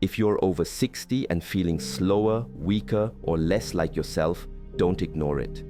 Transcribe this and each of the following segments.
If you're over 60 and feeling slower, weaker, or less like yourself, don't ignore it.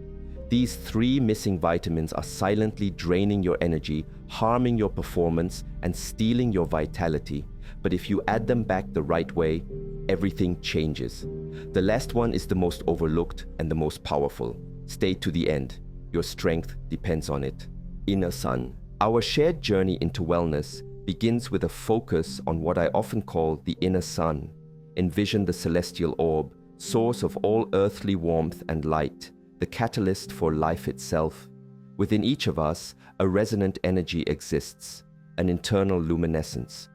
These 3 missing vitamins are silently draining your energy, harming your performance, and stealing your vitality. But if you add them back the right way, everything changes. The last one is the most overlooked and the most powerful. Stay to the end. Your strength depends on it. Inner sun. Our shared journey into wellness begins with a focus on what I often call the inner sun. Envision the celestial orb, source of all earthly warmth and light, the catalyst for life itself. Within each of us, a resonant energy exists, an internal luminescence.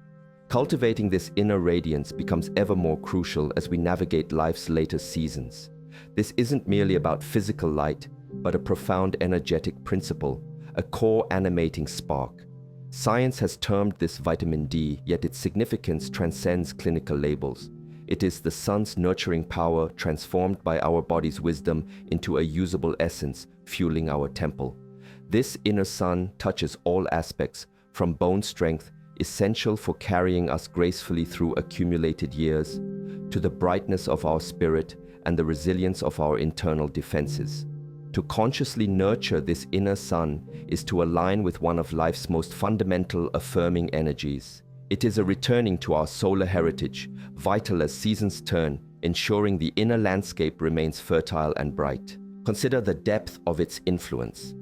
Cultivating this inner radiance becomes ever more crucial as we navigate life's later seasons. This isn't merely about physical light, but a profound energetic principle, a core animating spark. Science has termed this vitamin D, yet its significance transcends clinical labels. It is the sun's nurturing power transformed by our body's wisdom into a usable essence, fueling our temple. This inner sun touches all aspects, from bone strength, essential for carrying us gracefully through accumulated years, to the brightness of our spirit and the resilience of our internal defenses. To consciously nurture this inner sun is to align with one of life's most fundamental affirming energies. It is a returning to our solar heritage, vital as seasons turn, ensuring the inner landscape remains fertile and bright. Consider the depth of its influence.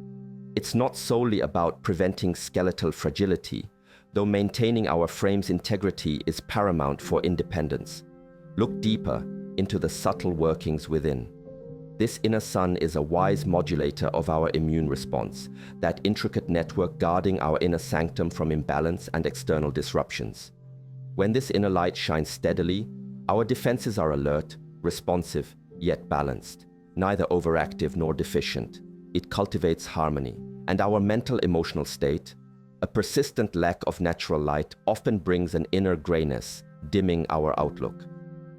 It's not solely about preventing skeletal fragility, though maintaining our frame's integrity is paramount for independence. Look deeper into the subtle workings within. This inner sun is a wise modulator of our immune response, that intricate network guarding our inner sanctum from imbalance and external disruptions. When this inner light shines steadily, our defenses are alert, responsive, yet balanced, neither overactive nor deficient. It cultivates harmony, and our mental emotional state, a persistent lack of natural light, often brings an inner grayness, dimming our outlook.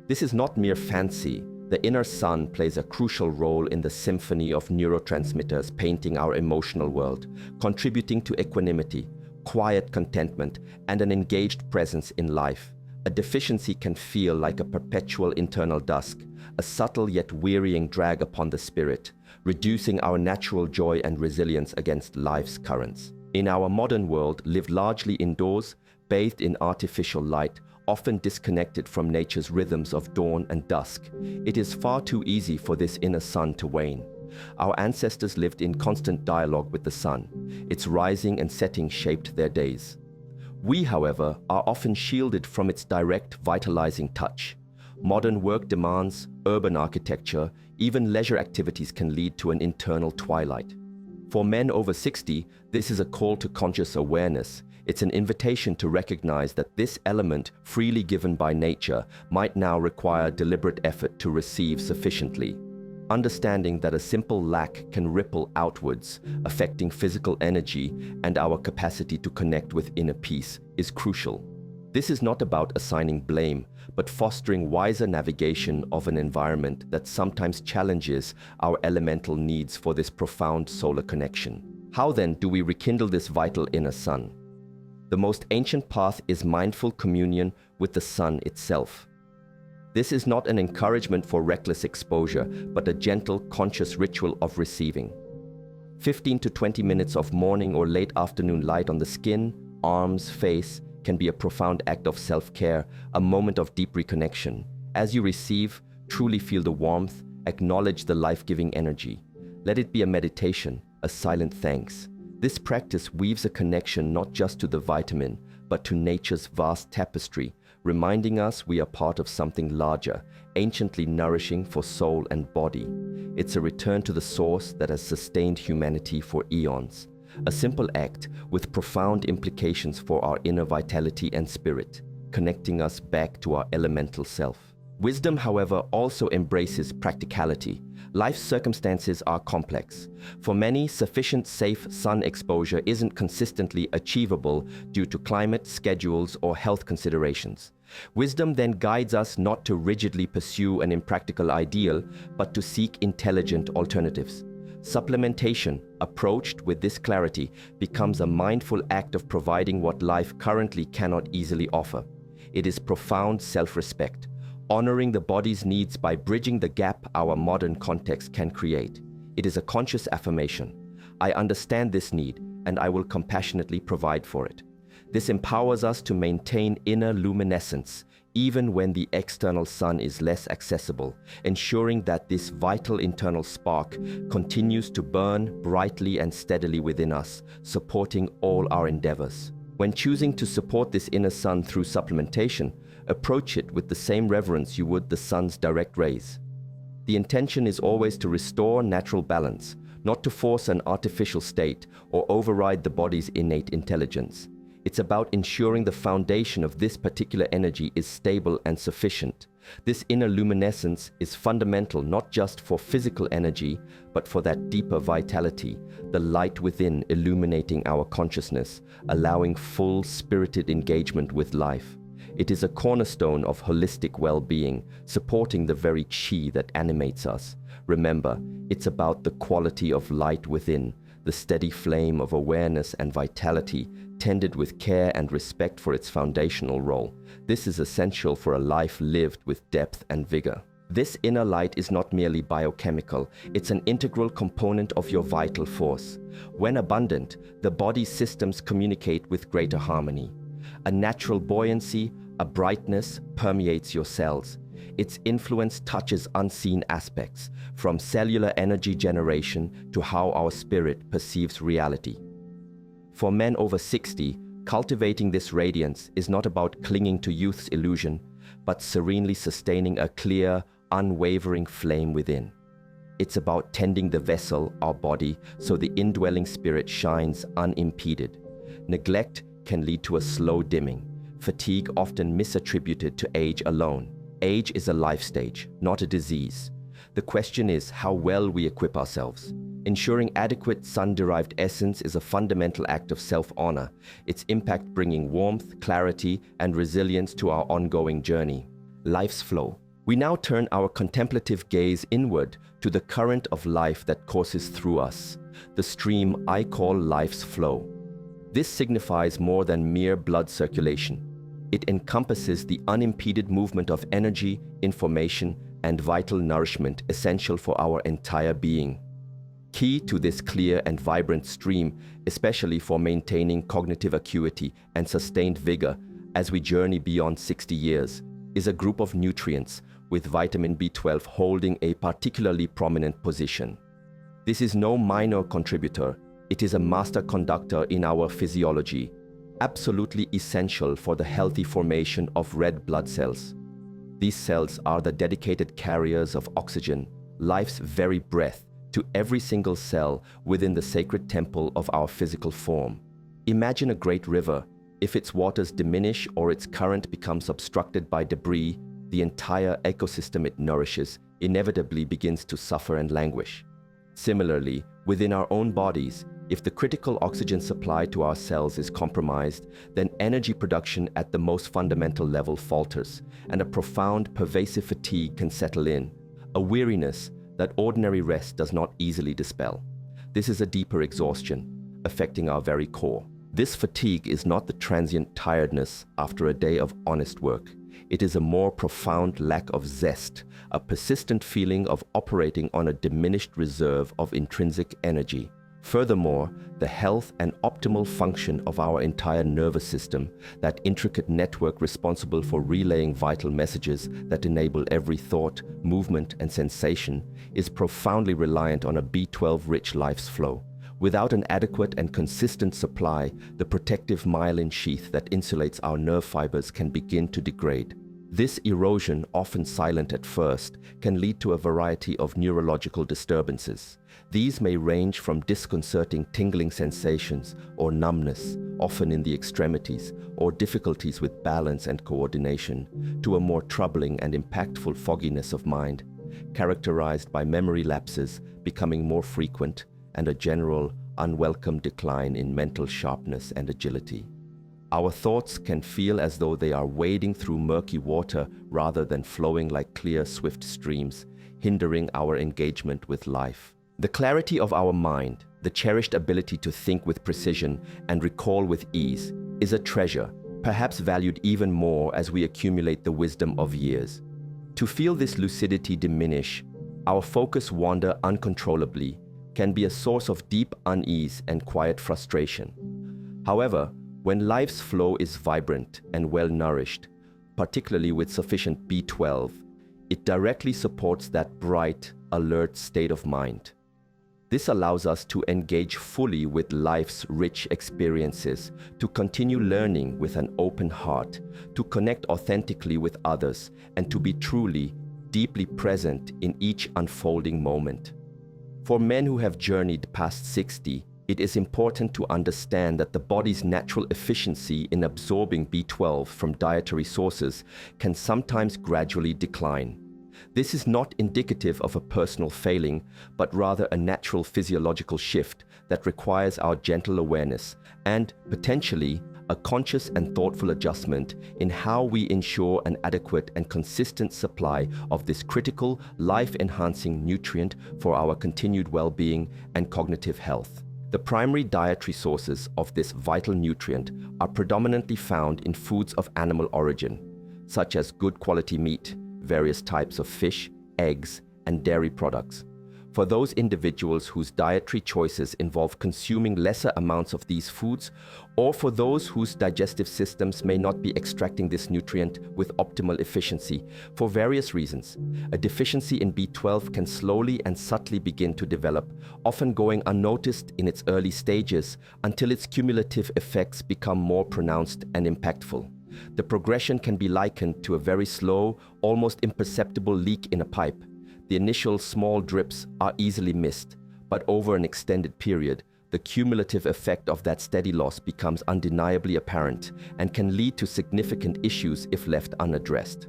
This is not mere fancy. The inner sun plays a crucial role in the symphony of neurotransmitters painting our emotional world, contributing to equanimity, quiet contentment, and an engaged presence in life. A deficiency can feel like a perpetual internal dusk, a subtle yet wearying drag upon the spirit, reducing our natural joy and resilience against life's currents. In our modern world, lived largely indoors, bathed in artificial light, often disconnected from nature's rhythms of dawn and dusk, it is far too easy for this inner sun to wane. Our ancestors lived in constant dialogue with the sun. Its rising and setting shaped their days. We, however, are often shielded from its direct, vitalizing touch. Modern work demands, urban architecture, even leisure activities can lead to an internal twilight. For men over 60, this is a call to conscious awareness. It's an invitation to recognize that this element, freely given by nature, might now require deliberate effort to receive sufficiently. Understanding that a simple lack can ripple outwards, affecting physical energy and our capacity to connect with inner peace, is crucial. This is not about assigning blame, but fostering wiser navigation of an environment that sometimes challenges our elemental needs for this profound solar connection. How then do we rekindle this vital inner sun? The most ancient path is mindful communion with the sun itself. This is not an encouragement for reckless exposure, but a gentle, conscious ritual of receiving. 15 to 20 minutes of morning or late afternoon light on the skin, arms, face can be a profound act of self-care, a moment of deep reconnection. As you receive, truly feel the warmth, acknowledge the life-giving energy. Let it be a meditation, a silent thanks. This practice weaves a connection not just to the vitamin, but to nature's vast tapestry, reminding us we are part of something larger, anciently nourishing for soul and body. It's a return to the source that has sustained humanity for eons. A simple act with profound implications for our inner vitality and spirit, connecting us back to our elemental self. Wisdom, however, also embraces practicality. Life's circumstances are complex. For many, sufficient safe sun exposure isn't consistently achievable due to climate, schedules, or health considerations. Wisdom then guides us not to rigidly pursue an impractical ideal, but to seek intelligent alternatives. Supplementation, approached with this clarity, becomes a mindful act of providing what life currently cannot easily offer. It is profound self-respect, honoring the body's needs by bridging the gap our modern context can create. It is a conscious affirmation. I understand this need, and I will compassionately provide for it. This empowers us to maintain inner luminescence, even when the external sun is less accessible, ensuring that this vital internal spark continues to burn brightly and steadily within us, supporting all our endeavors. When choosing to support this inner sun through supplementation, approach it with the same reverence you would the sun's direct rays. The intention is always to restore natural balance, not to force an artificial state or override the body's innate intelligence. It's about ensuring the foundation of this particular energy is stable and sufficient. This inner luminescence is fundamental not just for physical energy, but for that deeper vitality, the light within illuminating our consciousness, allowing full spirited engagement with life. It is a cornerstone of holistic well-being, supporting the very chi that animates us. Remember, it's about the quality of light within, the steady flame of awareness and vitality, tended with care and respect for its foundational role. This is essential for a life lived with depth and vigor. This inner light is not merely biochemical, it's an integral component of your vital force. When abundant, the body's systems communicate with greater harmony. A natural buoyancy, a brightness permeates your cells. Its influence touches unseen aspects, from cellular energy generation to how our spirit perceives reality. For men over 60, cultivating this radiance is not about clinging to youth's illusion, but serenely sustaining a clear, unwavering flame within. It's about tending the vessel, our body, so the indwelling spirit shines unimpeded. Neglect can lead to a slow dimming, fatigue often misattributed to age alone. Age is a life stage, not a disease. The question is how well we equip ourselves. Ensuring adequate sun-derived essence is a fundamental act of self-honor, its impact bringing warmth, clarity, and resilience to our ongoing journey. Life's flow. We now turn our contemplative gaze inward to the current of life that courses through us, the stream I call life's flow. This signifies more than mere blood circulation. It encompasses the unimpeded movement of energy, information, and vital nourishment essential for our entire being. Key to this clear and vibrant stream, especially for maintaining cognitive acuity and sustained vigor as we journey beyond 60 years, is a group of nutrients, with vitamin B12 holding a particularly prominent position. This is no minor contributor, it is a master conductor in our physiology, absolutely essential for the healthy formation of red blood cells. These cells are the dedicated carriers of oxygen, life's very breath, to every single cell within the sacred temple of our physical form. Imagine a great river. If its waters diminish or its current becomes obstructed by debris, the entire ecosystem it nourishes inevitably begins to suffer and languish. Similarly, within our own bodies, if the critical oxygen supply to our cells is compromised, then energy production at the most fundamental level falters, and a profound, pervasive fatigue can settle in, a weariness that ordinary rest does not easily dispel. This is a deeper exhaustion, affecting our very core. This fatigue is not the transient tiredness after a day of honest work. It is a more profound lack of zest, a persistent feeling of operating on a diminished reserve of intrinsic energy. Furthermore, the health and optimal function of our entire nervous system, that intricate network responsible for relaying vital messages that enable every thought, movement, and sensation, is profoundly reliant on a B12-rich life's flow. Without an adequate and consistent supply, the protective myelin sheath that insulates our nerve fibers can begin to degrade. This erosion, often silent at first, can lead to a variety of neurological disturbances. These may range from disconcerting tingling sensations or numbness, often in the extremities, or difficulties with balance and coordination, to a more troubling and impactful fogginess of mind, characterized by memory lapses becoming more frequent and a general, unwelcome decline in mental sharpness and agility. Our thoughts can feel as though they are wading through murky water rather than flowing like clear, swift streams, hindering our engagement with life. The clarity of our mind, the cherished ability to think with precision and recall with ease, is a treasure, perhaps valued even more as we accumulate the wisdom of years. To feel this lucidity diminish, our focus wander uncontrollably, can be a source of deep unease and quiet frustration. However, when life's flow is vibrant and well-nourished, particularly with sufficient B12, it directly supports that bright, alert state of mind. This allows us to engage fully with life's rich experiences, to continue learning with an open heart, to connect authentically with others, and to be truly, deeply present in each unfolding moment. For men who have journeyed past 60, it is important to understand that the body's natural efficiency in absorbing B12 from dietary sources can sometimes gradually decline. This is not indicative of a personal failing, but rather a natural physiological shift that requires our gentle awareness and, potentially, a conscious and thoughtful adjustment in how we ensure an adequate and consistent supply of this critical, life-enhancing nutrient for our continued well-being and cognitive health. The primary dietary sources of this vital nutrient are predominantly found in foods of animal origin, such as good quality meat, various types of fish, eggs, and dairy products. For those individuals whose dietary choices involve consuming lesser amounts of these foods, or for those whose digestive systems may not be extracting this nutrient with optimal efficiency for various reasons, a deficiency in B12 can slowly and subtly begin to develop, often going unnoticed in its early stages until its cumulative effects become more pronounced and impactful. The progression can be likened to a very slow, almost imperceptible leak in a pipe. The initial small drips are easily missed, but over an extended period, the cumulative effect of that steady loss becomes undeniably apparent and can lead to significant issues if left unaddressed.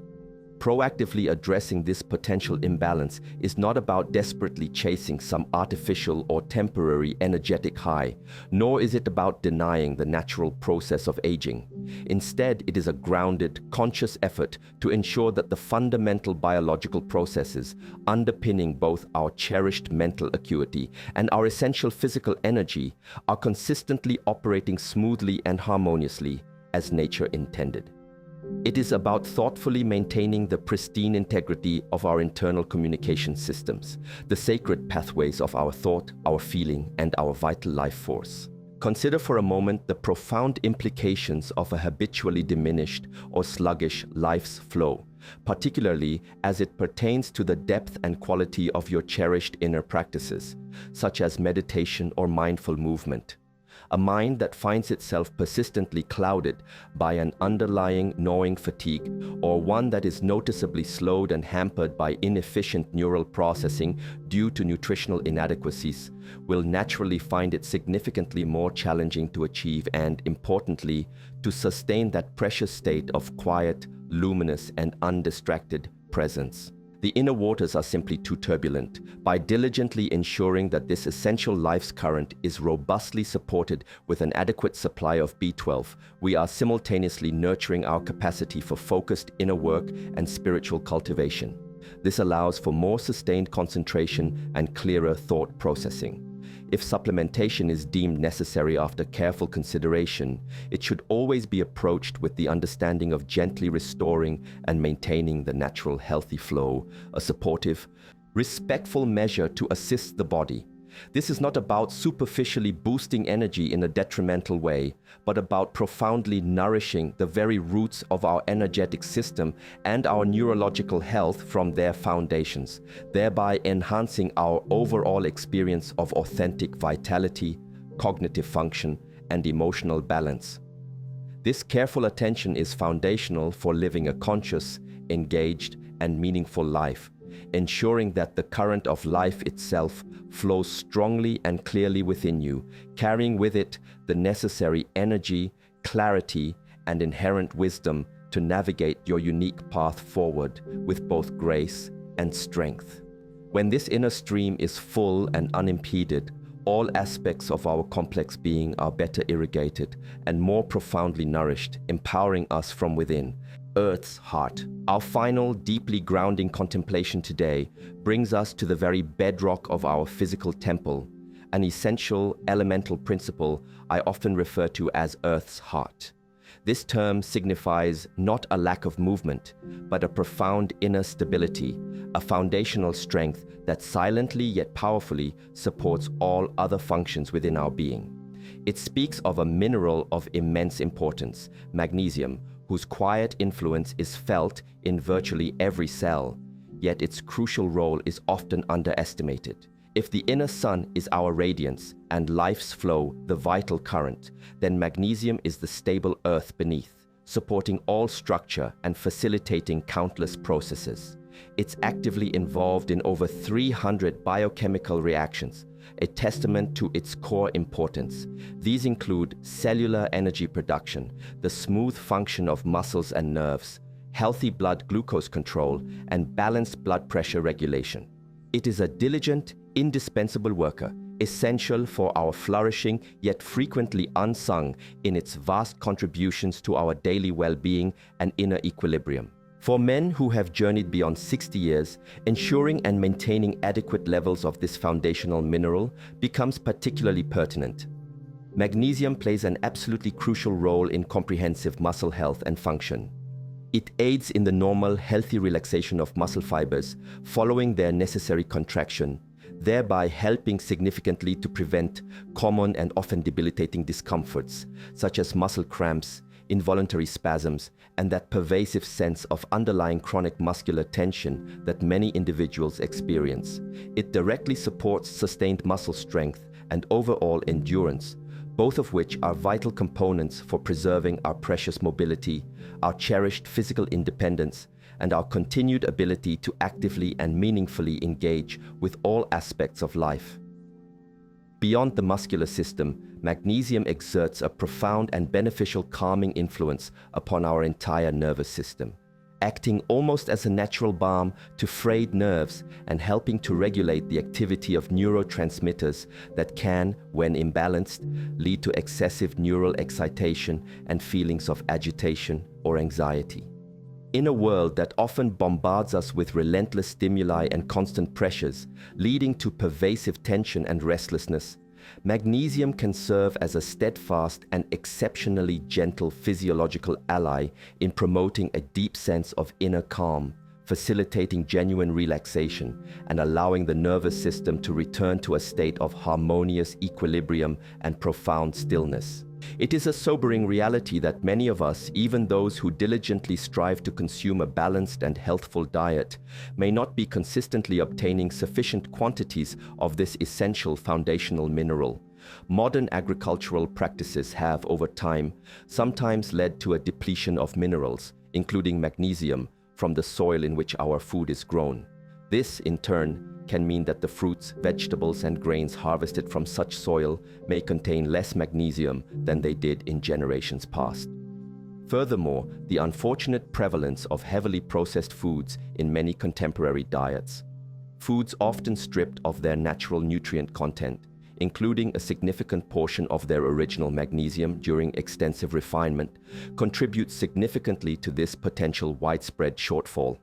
Proactively addressing this potential imbalance is not about desperately chasing some artificial or temporary energetic high, nor is it about denying the natural process of aging. Instead, it is a grounded, conscious effort to ensure that the fundamental biological processes underpinning both our cherished mental acuity and our essential physical energy are consistently operating smoothly and harmoniously as nature intended. It is about thoughtfully maintaining the pristine integrity of our internal communication systems, the sacred pathways of our thought, our feeling, and our vital life force. Consider for a moment the profound implications of a habitually diminished or sluggish life's flow, particularly as it pertains to the depth and quality of your cherished inner practices, such as meditation or mindful movement. A mind that finds itself persistently clouded by an underlying gnawing fatigue, or one that is noticeably slowed and hampered by inefficient neural processing due to nutritional inadequacies, will naturally find it significantly more challenging to achieve and, importantly, to sustain that precious state of quiet, luminous, and undistracted presence. The inner waters are simply too turbulent. By diligently ensuring that this essential life's current is robustly supported with an adequate supply of B12, we are simultaneously nurturing our capacity for focused inner work and spiritual cultivation. This allows for more sustained concentration and clearer thought processing. If supplementation is deemed necessary after careful consideration, it should always be approached with the understanding of gently restoring and maintaining the natural healthy flow, a supportive, respectful measure to assist the body. This is not about superficially boosting energy in a detrimental way, but about profoundly nourishing the very roots of our energetic system and our neurological health from their foundations, thereby enhancing our overall experience of authentic vitality, cognitive function, and emotional balance. This careful attention is foundational for living a conscious, engaged, and meaningful life, ensuring that the current of life itself flows strongly and clearly within you, carrying with it the necessary energy, clarity, and inherent wisdom to navigate your unique path forward with both grace and strength. When this inner stream is full and unimpeded, all aspects of our complex being are better irrigated and more profoundly nourished, empowering us from within. Earth's heart. Our final, deeply grounding contemplation today brings us to the very bedrock of our physical temple, an essential elemental principle I often refer to as Earth's heart. This term signifies not a lack of movement, but a profound inner stability, a foundational strength that silently yet powerfully supports all other functions within our being. It speaks of a mineral of immense importance, magnesium, whose quiet influence is felt in virtually every cell, yet its crucial role is often underestimated. If the inner sun is our radiance and life's flow the vital current, then magnesium is the stable earth beneath, supporting all structure and facilitating countless processes. It's actively involved in over 300 biochemical reactions, a testament to its core importance. These include cellular energy production, the smooth function of muscles and nerves, healthy blood glucose control, and balanced blood pressure regulation. It is a diligent, indispensable worker, essential for our flourishing, yet frequently unsung in its vast contributions to our daily well-being and inner equilibrium. For men who have journeyed beyond 60 years, ensuring and maintaining adequate levels of this foundational mineral becomes particularly pertinent. Magnesium plays an absolutely crucial role in comprehensive muscle health and function. It aids in the normal, healthy relaxation of muscle fibers following their necessary contraction, thereby helping significantly to prevent common and often debilitating discomforts, such as muscle cramps, involuntary spasms, and that pervasive sense of underlying chronic muscular tension that many individuals experience. It directly supports sustained muscle strength and overall endurance, both of which are vital components for preserving our precious mobility, our cherished physical independence, and our continued ability to actively and meaningfully engage with all aspects of life. Beyond the muscular system, magnesium exerts a profound and beneficial calming influence upon our entire nervous system, acting almost as a natural balm to frayed nerves and helping to regulate the activity of neurotransmitters that can, when imbalanced, lead to excessive neural excitation and feelings of agitation or anxiety. In a world that often bombards us with relentless stimuli and constant pressures, leading to pervasive tension and restlessness, magnesium can serve as a steadfast and exceptionally gentle physiological ally in promoting a deep sense of inner calm, facilitating genuine relaxation, and allowing the nervous system to return to a state of harmonious equilibrium and profound stillness. It is a sobering reality that many of us, even those who diligently strive to consume a balanced and healthful diet, may not be consistently obtaining sufficient quantities of this essential foundational mineral. Modern agricultural practices have, over time, sometimes led to a depletion of minerals, including magnesium, from the soil in which our food is grown. This, in turn, can mean that the fruits, vegetables, and grains harvested from such soil may contain less magnesium than they did in generations past. Furthermore, the unfortunate prevalence of heavily processed foods in many contemporary diets, foods often stripped of their natural nutrient content, including a significant portion of their original magnesium during extensive refinement, contributes significantly to this potential widespread shortfall.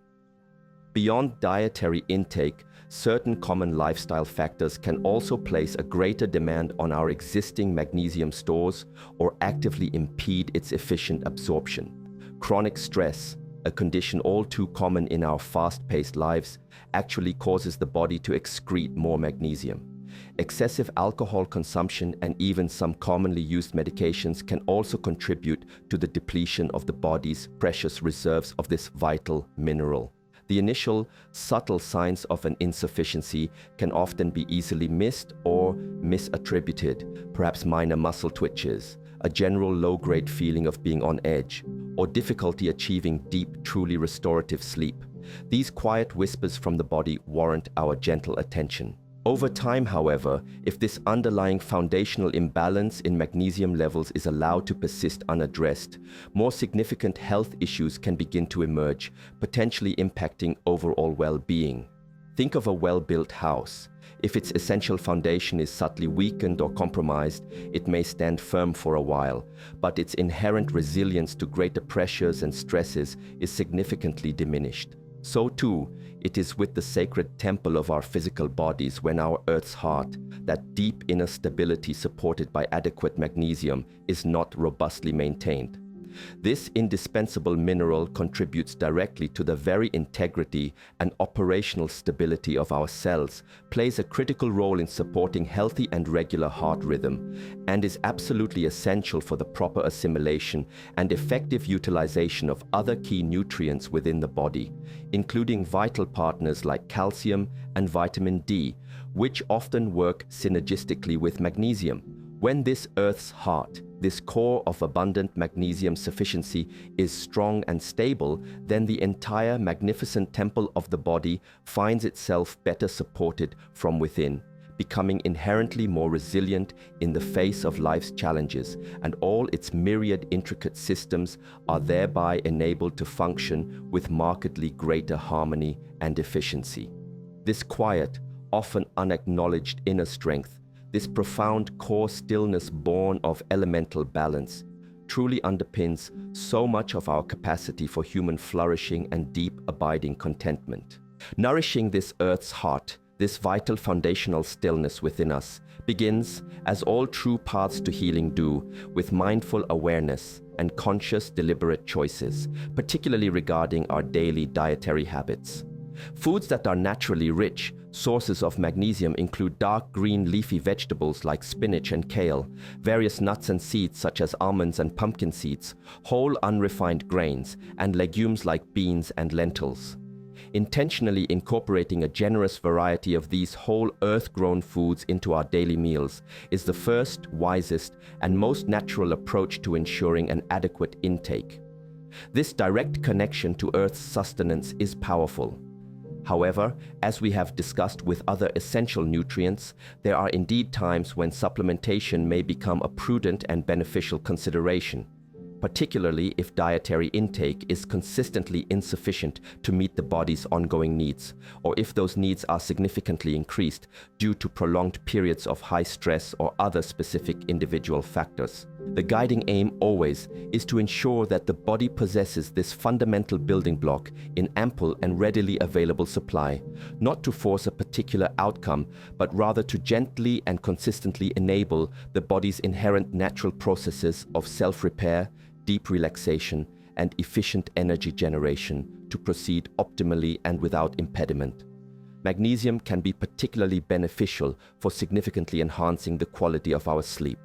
Beyond dietary intake, certain common lifestyle factors can also place a greater demand on our existing magnesium stores or actively impede its efficient absorption. Chronic stress, a condition all too common in our fast-paced lives, actually causes the body to excrete more magnesium. Excessive alcohol consumption and even some commonly used medications can also contribute to the depletion of the body's precious reserves of this vital mineral. The initial, subtle signs of an insufficiency can often be easily missed or misattributed, perhaps minor muscle twitches, a general low-grade feeling of being on edge, or difficulty achieving deep, truly restorative sleep. These quiet whispers from the body warrant our gentle attention. Over time, however, if this underlying foundational imbalance in magnesium levels is allowed to persist unaddressed, more significant health issues can begin to emerge, potentially impacting overall well-being. Think of a well-built house. If its essential foundation is subtly weakened or compromised, it may stand firm for a while, but its inherent resilience to greater pressures and stresses is significantly diminished. So too, it is with the sacred temple of our physical bodies when our Earth's heart, that deep inner stability supported by adequate magnesium, is not robustly maintained. This indispensable mineral contributes directly to the very integrity and operational stability of our cells, plays a critical role in supporting healthy and regular heart rhythm, and is absolutely essential for the proper assimilation and effective utilization of other key nutrients within the body, including vital partners like calcium and vitamin D, which often work synergistically with magnesium. When this Earth's heart, this core of abundant magnesium sufficiency, is strong and stable, then the entire magnificent temple of the body finds itself better supported from within, becoming inherently more resilient in the face of life's challenges, and all its myriad intricate systems are thereby enabled to function with markedly greater harmony and efficiency. This quiet, often unacknowledged inner strength, this profound core stillness born of elemental balance, truly underpins so much of our capacity for human flourishing and deep abiding contentment. Nourishing this Earth's heart, this vital foundational stillness within us, begins, as all true paths to healing do, with mindful awareness and conscious, deliberate choices, particularly regarding our daily dietary habits. Foods that are naturally rich sources of magnesium include dark green leafy vegetables like spinach and kale, various nuts and seeds such as almonds and pumpkin seeds, whole unrefined grains, and legumes like beans and lentils. Intentionally incorporating a generous variety of these whole earth-grown foods into our daily meals is the first, wisest, and most natural approach to ensuring an adequate intake. This direct connection to Earth's sustenance is powerful. However, as we have discussed with other essential nutrients, there are indeed times when supplementation may become a prudent and beneficial consideration, particularly if dietary intake is consistently insufficient to meet the body's ongoing needs, or if those needs are significantly increased due to prolonged periods of high stress or other specific individual factors. The guiding aim always is to ensure that the body possesses this fundamental building block in ample and readily available supply, not to force a particular outcome, but rather to gently and consistently enable the body's inherent natural processes of self-repair, deep relaxation, and efficient energy generation to proceed optimally and without impediment. Magnesium can be particularly beneficial for significantly enhancing the quality of our sleep.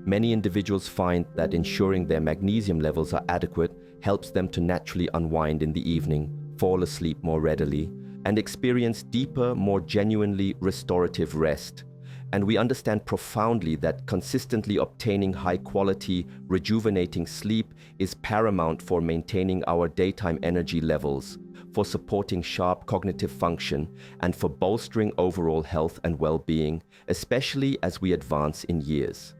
Many individuals find that ensuring their magnesium levels are adequate helps them to naturally unwind in the evening, fall asleep more readily, and experience deeper, more genuinely restorative rest. And we understand profoundly that consistently obtaining high-quality, rejuvenating sleep is paramount for maintaining our daytime energy levels, for supporting sharp cognitive function, and for bolstering overall health and well-being, especially as we advance in years.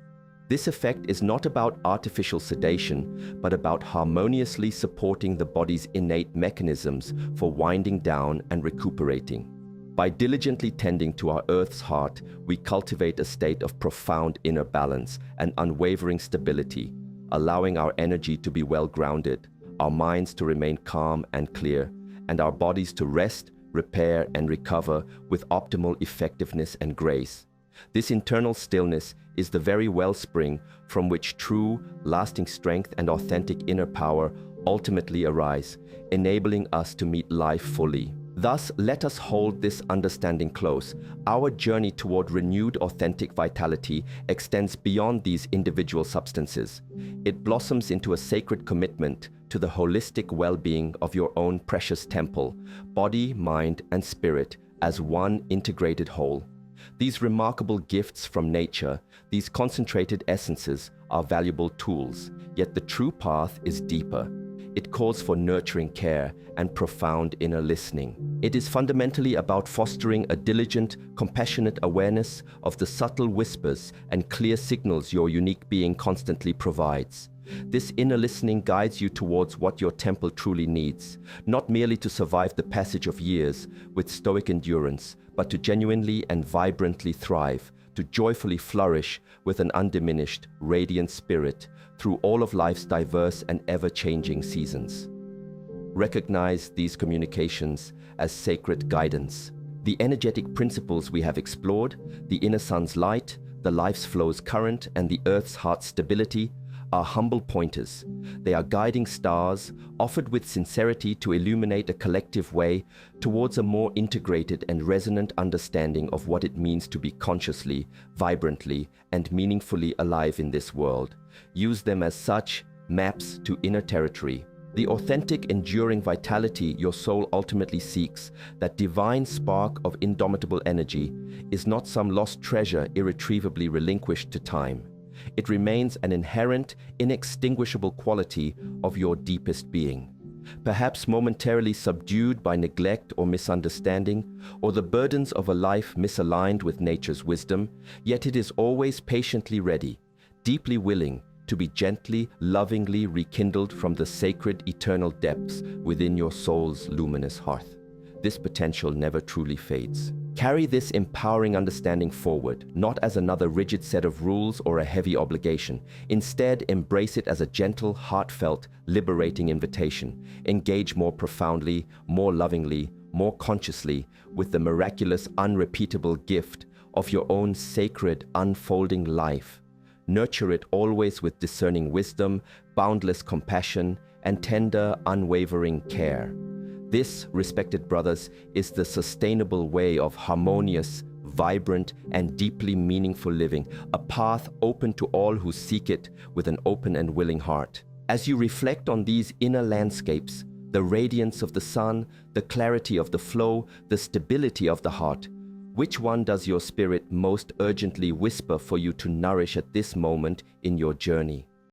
This effect is not about artificial sedation, but about harmoniously supporting the body's innate mechanisms for winding down and recuperating. By diligently tending to our Earth's heart, we cultivate a state of profound inner balance and unwavering stability, allowing our energy to be well grounded, our minds to remain calm and clear, and our bodies to rest, repair, and recover with optimal effectiveness and grace. This internal stillness is the very wellspring from which true, lasting strength and authentic inner power ultimately arise, enabling us to meet life fully. Thus, let us hold this understanding close. Our journey toward renewed authentic vitality extends beyond these individual substances. It blossoms into a sacred commitment to the holistic well-being of your own precious temple, body, mind, and spirit, as one integrated whole. These remarkable gifts from nature, these concentrated essences, are valuable tools, yet the true path is deeper. It calls for nurturing care and profound inner listening. It is fundamentally about fostering a diligent, compassionate awareness of the subtle whispers and clear signals your unique being constantly provides. This inner listening guides you towards what your temple truly needs, not merely to survive the passage of years with stoic endurance, but to genuinely and vibrantly thrive, to joyfully flourish with an undiminished, radiant spirit through all of life's diverse and ever-changing seasons. Recognize these communications as sacred guidance. The energetic principles we have explored, the inner sun's light, the life's flow's current, and the earth's heart's stability, are humble pointers. They are guiding stars, offered with sincerity to illuminate a collective way towards a more integrated and resonant understanding of what it means to be consciously, vibrantly, and meaningfully alive in this world. Use them as such, maps to inner territory. The authentic, enduring vitality your soul ultimately seeks, that divine spark of indomitable energy, is not some lost treasure irretrievably relinquished to time. It remains an inherent, inextinguishable quality of your deepest being. Perhaps momentarily subdued by neglect or misunderstanding, or the burdens of a life misaligned with nature's wisdom, yet it is always patiently ready, deeply willing to be gently, lovingly rekindled from the sacred, eternal depths within your soul's luminous hearth. This potential never truly fades. Carry this empowering understanding forward, not as another rigid set of rules or a heavy obligation. Instead, embrace it as a gentle, heartfelt, liberating invitation. Engage more profoundly, more lovingly, more consciously with the miraculous, unrepeatable gift of your own sacred, unfolding life. Nurture it always with discerning wisdom, boundless compassion, and tender, unwavering care. This, respected brothers, is the sustainable way of harmonious, vibrant, and deeply meaningful living, a path open to all who seek it with an open and willing heart. As you reflect on these inner landscapes, the radiance of the sun, the clarity of the flow, the stability of the heart, which one does your spirit most urgently whisper for you to nourish at this moment in your journey?